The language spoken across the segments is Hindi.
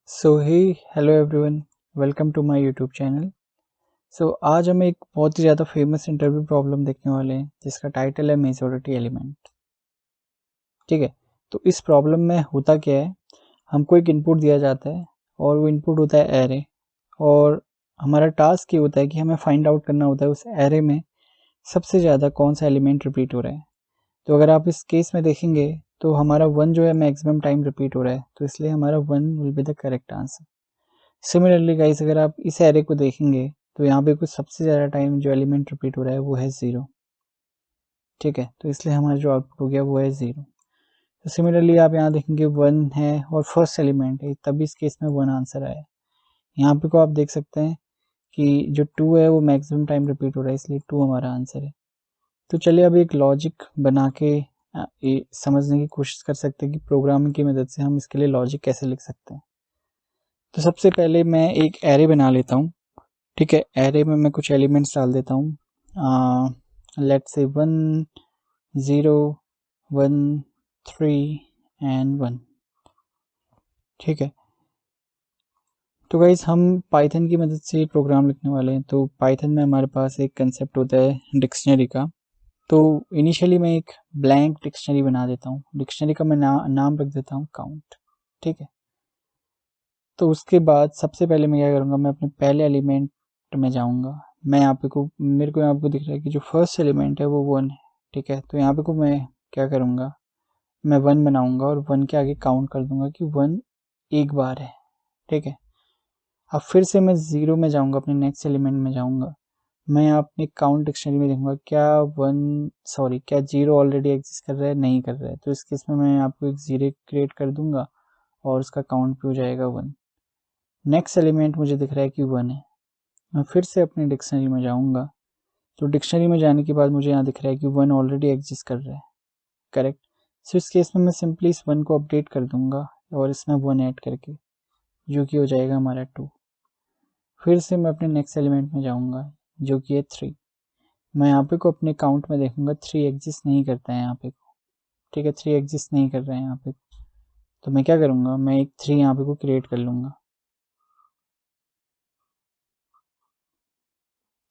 Hello everyone, welcome to my YouTube channel. आज हम एक बहुत ही ज़्यादा फेमस इंटरव्यू प्रॉब्लम देखने वाले हैं जिसका टाइटल है मेजॉरिटी एलिमेंट। ठीक है, तो इस प्रॉब्लम में होता क्या है, हमको एक इनपुट दिया जाता है और वो इनपुट होता है एरे, और हमारा टास्क ये होता है कि हमें फाइंड आउट करना होता है उस एरे में सबसे ज़्यादा कौन सा एलिमेंट रिपीट हो रहा है। तो अगर आप इस केस में देखेंगे तो हमारा 1 जो है मैक्सिमम टाइम रिपीट हो रहा है, तो इसलिए हमारा 1 will be the correct answer. Similarly guys, अगर आप इस एरे को देखेंगे तो यहाँ पे कुछ सबसे ज़्यादा टाइम जो एलिमेंट रिपीट हो रहा है वो है 0। ठीक है, तो इसलिए हमारा जो आउटपुट हो गया वो है 0। तो सिमिलरली आप यहाँ देखेंगे 1 है और फर्स्ट एलिमेंट है, तभी इस केस में 1 आंसर आया। यहाँ पे को आप देख सकते हैं कि जो 2 है वो मैक्सिमम टाइम रिपीट हो रहा है, इसलिए 2 हमारा आंसर है। तो चलिए अब एक लॉजिक बना के ये समझने की कोशिश कर सकते हैं कि प्रोग्रामिंग की मदद से हम इसके लिए लॉजिक कैसे लिख सकते हैं। तो सबसे पहले मैं एक एरे बना लेता हूँ। ठीक है, एरे में मैं कुछ एलिमेंट्स डाल देता हूँ। Let's say 1 0 1 3 and 1। ठीक है, तो गाइज हम पाइथन की मदद से प्रोग्राम लिखने वाले हैं। तो पाइथन में हमारे पास एक कंसेप्ट होता है डिक्शनरी का। तो इनिशियली मैं एक ब्लैंक डिक्शनरी बना देता हूँ। डिक्शनरी का मैं नाम रख देता हूँ काउंट। ठीक है, तो उसके बाद सबसे पहले मैं क्या करूँगा, मैं अपने पहले एलिमेंट में जाऊँगा। मैं यहाँ पे को मेरे को यहाँ पे दिख रहा है कि जो फर्स्ट एलिमेंट है वो 1 है। ठीक है, तो यहाँ पे को मैं क्या करूँगा, मैं 1 बनाऊँगा और 1 के आगे काउंट कर दूँगा कि 1 एक बार है। ठीक है, अब फिर से मैं 0 में जाऊँगा, अपने नेक्स्ट एलिमेंट में जाऊँगा। मैं यहाँ अपने काउंट डिक्शनरी में देखूँगा क्या 0 ऑलरेडी एग्जिस्ट कर रहा है, नहीं कर रहा है। तो इस केस में मैं आपको एक 0 क्रिएट कर दूँगा और उसका काउंट भी हो जाएगा 1। नेक्स्ट एलिमेंट मुझे दिख रहा है कि 1 है। मैं फिर से अपनी डिक्शनरी में जाऊंगा। तो डिक्शनरी में जाने के बाद मुझे यहाँ दिख रहा है कि 1 ऑलरेडी एग्जिस्ट कर रहा है। करेक्ट, सो इस केस में मैं सिंपली इस 1 को अपडेट कर दूंगा और इसमें 1 ऐड करके, जो कि हो जाएगा हमारा 2। फिर से मैं अपने नेक्स्ट एलिमेंट में जाऊंगा जो कि है 3। मैं यहाँ पे को अपने काउंट में देखूंगा 3 एग्जिस्ट नहीं करता है यहाँ पे को। ठीक है, 3 एग्जिस्ट नहीं कर रहा है यहाँ पे। तो मैं क्या करूँगा, मैं एक 3 यहाँ पे को क्रिएट कर लूँगा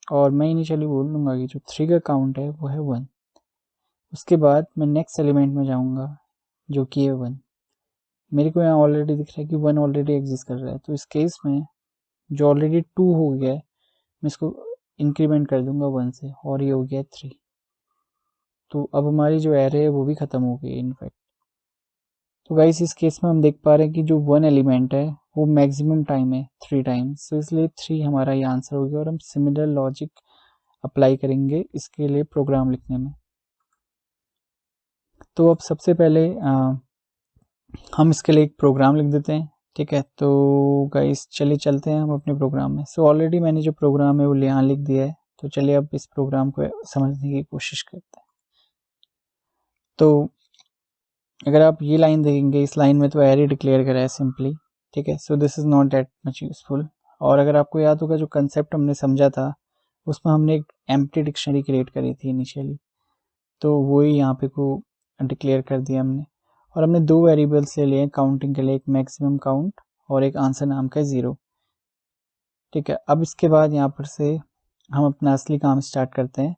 और मैं इनिशियली बोल दूंगा कि जो 3 का काउंट है वो है 1। उसके बाद मैं नेक्स्ट एलिमेंट में जाऊंगा जो कि है 1। मेरे को यहाँ ऑलरेडी दिख रहा है कि 1 ऑलरेडी एग्जिस्ट कर रहा है। तो इस केस में जो ऑलरेडी 2 हो गया है, मैं इसको इंक्रीमेंट कर दूंगा 1 से और ये हो गया 3। तो अब हमारी जो एरे है वो भी ख़त्म हो गई है इनफैक्ट। तो गाइस इस केस में हम देख पा रहे हैं कि जो 1 एलिमेंट है वो मैक्सिमम टाइम है 3 टाइम्स, तो इसलिए 3 हमारा ये आंसर हो गया। और हम सिमिलर लॉजिक अप्लाई करेंगे इसके लिए प्रोग्राम लिखने में। तो अब सबसे पहले हम इसके लिए एक प्रोग्राम लिख देते हैं। ठीक है, तो गाइस चलिए चलते हैं हम अपने प्रोग्राम में। ऑलरेडी मैंने जो प्रोग्राम है वो यहाँ लिख दिया है। तो चलिए अब इस प्रोग्राम को समझने की कोशिश करते हैं। तो अगर आप ये लाइन देखेंगे, इस लाइन में तो एरे डिक्लेयर करा है सिंपली। ठीक है, so this is not that much useful. और अगर आपको याद होगा जो कंसेप्ट हमने समझा था उसमें हमने एक एम्प्टी डिक्शनरी क्रिएट करी थी इनिशियली, तो वही यहाँ पे को डिक्लेयर कर दिया हमने। और हमने 2 वेरिएबल्स ले लिए काउंटिंग के लिए, एक मैक्सिमम काउंट और एक आंसर नाम का 0। ठीक है, अब इसके बाद यहाँ पर से हम अपना असली काम स्टार्ट करते हैं।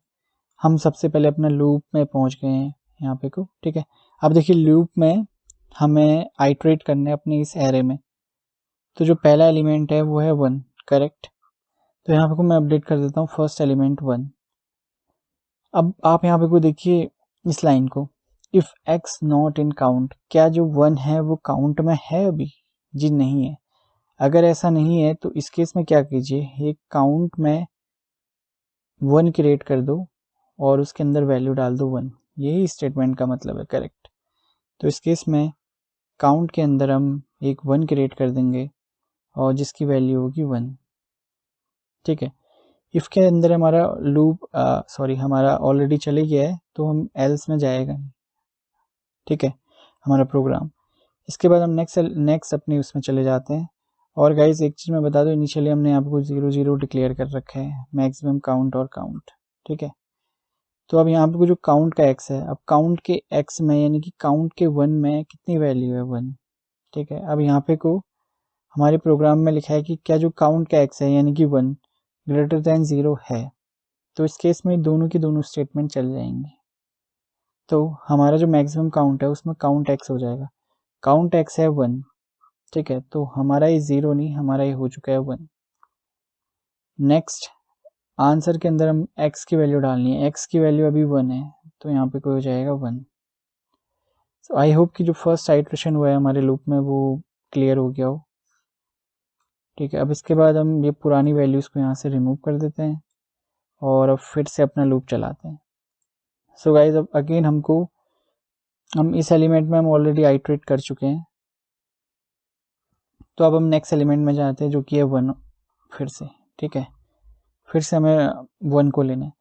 हम सबसे पहले अपना लूप में पहुँच गए हैं यहाँ पे को। ठीक है, अब देखिए लूप में हमें आइट्रेट करना है अपने इस एरे में। तो जो पहला एलिमेंट है वो है 1। करेक्ट, तो यहाँ पे को मैं अपडेट कर देता हूँ फर्स्ट एलिमेंट 1। अब आप यहाँ पे को देखिए इस लाइन को, if x not in count, क्या जो 1 है वो काउंट में है अभी? जी नहीं है। अगर ऐसा नहीं है तो इस केस में क्या कीजिए, एक काउंट में 1 क्रिएट कर दो और उसके अंदर वैल्यू डाल दो 1। यही स्टेटमेंट का मतलब है। करेक्ट, तो इस केस में काउंट के अंदर हम एक 1 क्रिएट कर देंगे और जिसकी वैल्यू होगी 1। ठीक है, इफ के अंदर हमारा लूप हमारा ऑलरेडी चले गया है, तो हम एल्स में जाएगा नहीं। ठीक है, हमारा प्रोग्राम। इसके बाद हम नेक्स्ट अपनी उसमें चले जाते हैं। और गाइज एक चीज़ मैं बता दूं, इनिशियली हमने यहाँ पे कुछ 0 0 डिक्लेयर कर रखे हैं, मैक्सिमम काउंट और काउंट। ठीक है, तो अब यहाँ पे जो काउंट का x है, अब काउंट के x में यानी कि काउंट के 1 में कितनी वैल्यू है 1। ठीक है, अब यहाँ पे को हमारे प्रोग्राम में लिखा है कि क्या जो काउंट का एक्स है यानी कि 1 ग्रेटर देन 0 है, तो इस केस में दोनों की दोनों स्टेटमेंट चल जाएंगे। तो हमारा जो मैक्सिमम काउंट है उसमें काउंट एक्स हो जाएगा, काउंट एक्स है 1, ठीक है, तो हमारा ये 0 नहीं, हमारा ये हो चुका है 1। नेक्स्ट आंसर के अंदर हम x की वैल्यू डालनी है, x की वैल्यू अभी 1 है, तो यहाँ पे कोई हो जाएगा 1। सो आई होप कि जो फर्स्ट आइट्रेशन हुआ है हमारे लूप में वो क्लियर हो गया हो। ठीक है, अब इसके बाद हम ये पुरानी वैल्यूज़ को यहाँ से रिमूव कर देते हैं और अब फिर से अपना लूप चलाते हैं। सो गाइज अब अगेन हम इस एलिमेंट में हम ऑलरेडी आइट्रेट कर चुके हैं, तो अब हम नेक्स्ट एलिमेंट में जाते हैं जो कि है 1 फिर से। ठीक है, फिर से हमें 1 को लेना है,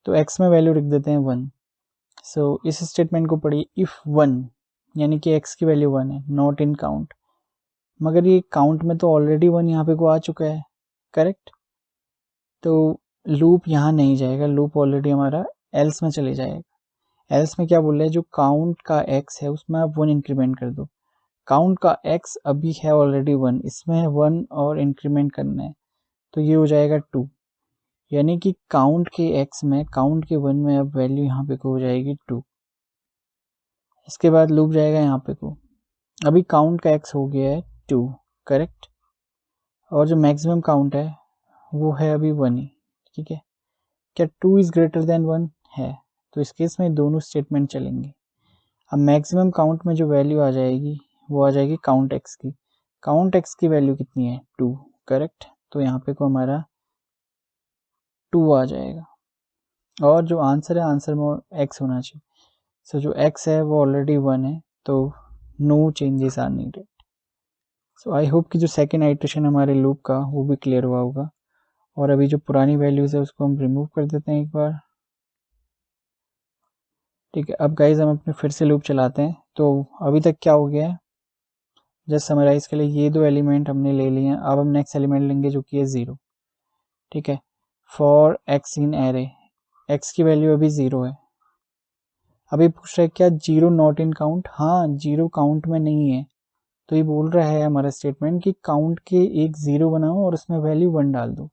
तो x में वैल्यू लिख देते हैं 1। सो इस स्टेटमेंट को पढ़िए, इफ़ 1 यानी कि x की वैल्यू 1 है, नॉट इन काउंट, मगर ये काउंट में तो ऑलरेडी 1 यहाँ पे को आ चुका है, करेक्ट, तो लूप यहाँ नहीं जाएगा, लूप ऑलरेडी हमारा एल्स में चले जाएगा। एल्स में क्या बोल रहे हैं, जो काउंट का x है उसमें आप 1 इंक्रीमेंट कर दो, काउंट का x अभी है ऑलरेडी 1, इसमें 1 और इंक्रीमेंट करना है, तो ये हो जाएगा 2, यानी कि काउंट के x में, काउंट के 1 में अब वैल्यू यहाँ पे को हो जाएगी 2। इसके बाद लूप जाएगा यहाँ पे को, अभी काउंट का x हो गया है 2, करेक्ट, और जो मैक्सिमम काउंट है वो है अभी 1 ही। ठीक है, क्या 2 इज ग्रेटर देन 1 है, तो इस केस में दोनों स्टेटमेंट चलेंगे। अब मैक्सिमम काउंट में जो वैल्यू आ जाएगी वो आ जाएगी काउंट x की, काउंट x की वैल्यू कितनी है 2, करेक्ट, तो यहाँ पे को हमारा 2 आ जाएगा, और जो आंसर है आंसर में x होना चाहिए। सो जो x है वो ऑलरेडी 1 है, तो no changes are needed. So I hope कि जो सेकेंड आइट्रेशन हमारे लूप का वो भी क्लियर हुआ होगा, और अभी जो पुरानी वैल्यूज़ है उसको हम रिमूव कर देते हैं एक बार। ठीक है, अब गाइज हम अपने फिर से लूप चलाते हैं, तो अभी तक क्या हो गया है, जस्ट समराइज के लिए ये दो एलिमेंट हमने ले लिए हैं, अब हम नेक्स्ट एलिमेंट लेंगे जो कि है 0। ठीक है, for x in array, x की वैल्यू अभी 0 है, अभी पूछ रहा है क्या 0 नॉट इन काउंट, हाँ 0 काउंट में नहीं है, तो ये बोल रहा है हमारा स्टेटमेंट कि काउंट के एक 0 बनाओ और उसमें वैल्यू 1 डाल दो,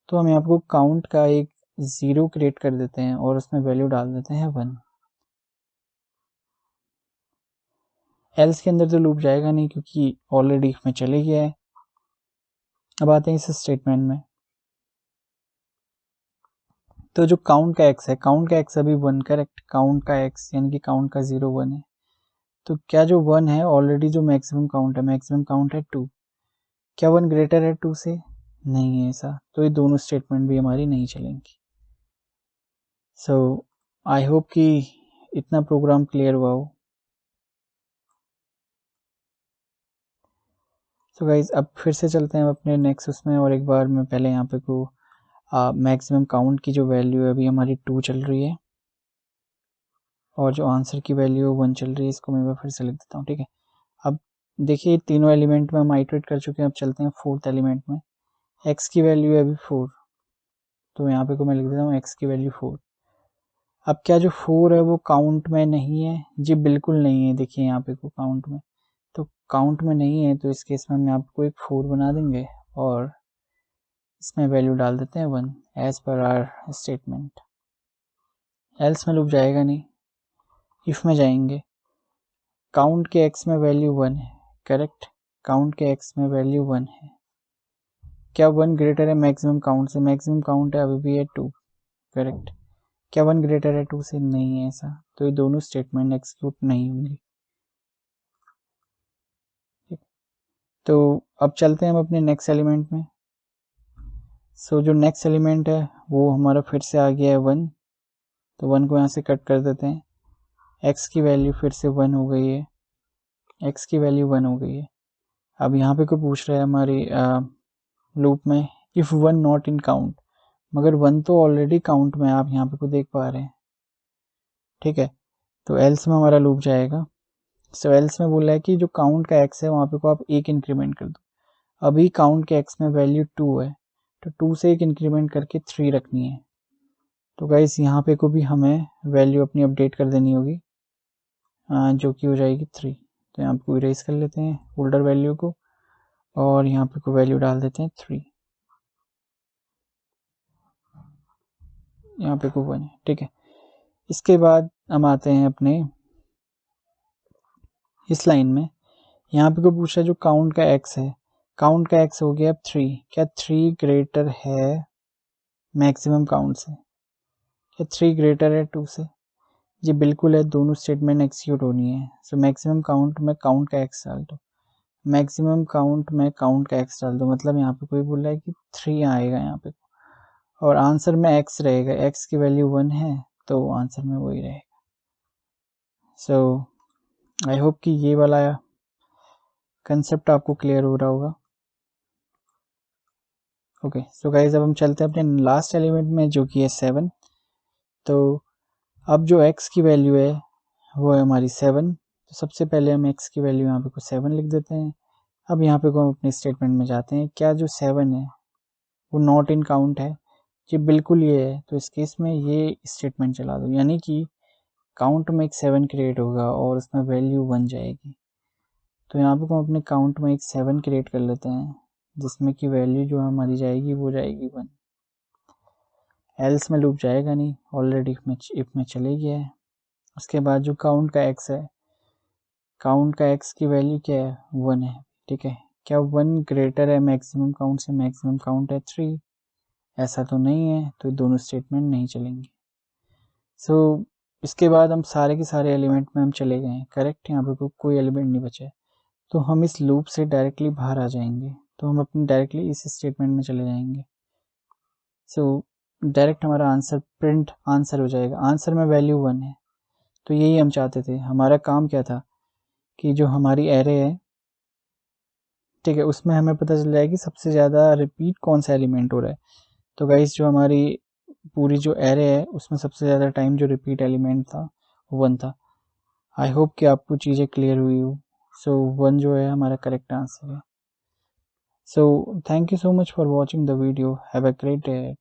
तो हम आपको काउंट का एक 0 क्रिएट कर देते हैं और उसमें वैल्यू डाल देते हैं 1। एल्स के अंदर तो लूप जाएगा नहीं क्योंकि ऑलरेडी इसमें चले गया है। अब आते हैं इस स्टेटमेंट में, तो जो काउंट का x है, काउंट का x अभी 1, करेक्ट, काउंट का x यानी कि काउंट का 0 1 है, तो क्या जो 1 है ऑलरेडी जो मैक्सिमम काउंट है, मैक्सिमम काउंट है 2, क्या 1 ग्रेटर है 2 से, नहीं है ऐसा, तो ये दोनों स्टेटमेंट भी हमारी नहीं चलेंगी। सो आई होप कि इतना प्रोग्राम क्लियर हुआ हो। सो गाइज अब फिर से चलते हैं अपने नेक्स्ट उसमें, और एक बार मैं पहले यहाँ पे को मैक्सिमम काउंट की जो वैल्यू है अभी हमारी 2 चल रही है, और जो आंसर की वैल्यू 1 चल रही है, इसको मैं फिर से लिख देता हूँ। ठीक है, अब देखिए तीनों एलिमेंट में हम आइट्रेट कर चुके हैं, अब चलते हैं फोर्थ एलिमेंट में। x की वैल्यू है अभी 4, तो यहाँ पे को मैं लिख देता हूँ x की वैल्यू 4। अब क्या जो 4 है वो काउंट में नहीं है, जी बिल्कुल नहीं है, देखिए यहाँ पे को काउंट में, तो काउंट में नहीं है, तो इस केस में हम आपको एक 4 बना देंगे और इसमें वैल्यू डाल देते हैं 1 as per our statement. Else में लूप जाएगा नहीं, इफ में जाएंगे, काउंट के x में वैल्यू 1 है, करेक्ट, काउंट के x में वैल्यू 1 है, क्या 1 ग्रेटर है मैक्सिमम काउंट से, मैक्सिमम काउंट है अभी भी है 2, करेक्ट, क्या 1 ग्रेटर है 2 से, नहीं है ऐसा, तो ये दोनों स्टेटमेंट एग्जीक्यूट नहीं होंगे। तो अब चलते हैं हम अपने नेक्स्ट एलिमेंट में। सो जो नेक्स्ट एलिमेंट है वो हमारा फिर से आ गया है 1, तो 1 को यहाँ से कट कर देते हैं, x की वैल्यू फिर से 1 हो गई है, x की वैल्यू 1 हो गई है। अब यहाँ पे कोई पूछ रहा है हमारी लूप में इफ़ 1 नॉट इन काउंट, मगर 1 तो ऑलरेडी काउंट में आप यहाँ पे को देख पा रहे हैं। ठीक है, तो एल्स में हमारा लूप जाएगा। सो एल्स में बोला है कि जो काउंट का x है वहाँ पे को आप एक इंक्रीमेंट कर दो, अभी काउंट के x में वैल्यू 2 है, तो 2 से एक इंक्रीमेंट करके 3 रखनी है, तो गाइस यहाँ पे को भी हमें वैल्यू अपनी अपडेट कर देनी होगी, जो कि हो जाएगी 3। तो यहाँ पे इरेज कर लेते हैं ओल्डर वैल्यू को, और यहाँ पे कोई वैल्यू डाल देते हैं 3, यहाँ पे कोई 1 है, ठीक है। इसके बाद हम आते हैं अपने इस लाइन में, यहाँ पे कोई पूछ रहा है जो काउंट का x है, काउंट का x हो गया 3, क्या 3 ग्रेटर है मैक्सिमम काउंट से, क्या 3 ग्रेटर है 2 से? जी बिल्कुल है, दोनों स्टेटमेंट एक्सिक्यूट होनी है। सो मैक्सिमम काउंट में काउंट का x डाल दो, मैक्सिमम काउंट में काउंट का x डाल दो, मतलब यहाँ पे कोई बोल रहा है कि 3 आएगा यहाँ पे, और आंसर में x रहेगा, x की वैल्यू 1 है तो आंसर में वही रहेगा। सो आई होप कि ये वाला कंसेप्ट आपको क्लियर हो रहा होगा। ओके सो गाइज अब हम चलते हैं अपने लास्ट एलिमेंट में जो कि है 7। तो अब जो x की वैल्यू है वो है हमारी 7, तो सबसे पहले हम x की वैल्यू यहाँ पे को 7 लिख देते हैं। अब यहाँ पे को हम अपने स्टेटमेंट में जाते हैं, क्या जो 7 है वो नॉट इन काउंट है? जी बिल्कुल ये है, तो इस केस में ये स्टेटमेंट चला दो, यानी कि काउंट में एक 7 क्रिएट होगा और उसमें वैल्यू 1 जाएगी। तो यहाँ पे हम अपने काउंट में एक 7 क्रिएट कर लेते हैं जिसमें कि वैल्यू जो हमारी जाएगी वो जाएगी 1, एल्स में लूप जाएगा नहीं, ऑलरेडी इफ में चले गया है। उसके बाद जो काउंट का x है, काउंट का x की वैल्यू क्या है 1 है, ठीक है। क्या 1 ग्रेटर है मैक्सिमम काउंट से? मैक्सिमम काउंट है 3, ऐसा तो नहीं है, तो दोनों स्टेटमेंट नहीं चलेंगे। सो इसके बाद हम सारे के सारे एलिमेंट में हम चले गए हैं, करेक्ट, यहाँ पे कोई एलिमेंट नहीं बचा है, तो हम इस लूप से डायरेक्टली बाहर आ जाएंगे, तो हम अपने डायरेक्टली इस स्टेटमेंट में चले जाएंगे। सो डायरेक्ट हमारा आंसर प्रिंट आंसर हो जाएगा, आंसर में वैल्यू 1 है। तो यही हम चाहते थे, हमारा काम क्या था कि जो हमारी एरे है, ठीक है, उसमें हमें पता चल जाए कि सबसे ज़्यादा रिपीट कौन सा एलिमेंट हो रहा है। तो गाइस जो हमारी पूरी जो एरे है उसमें सबसे ज़्यादा टाइम जो रिपीट एलिमेंट था 1 था। आई होप कि आपको चीज़ें क्लियर हुई हो। सो 1 जो है हमारा करेक्ट आंसर है। So thank you so much for watching the video. Have a great day.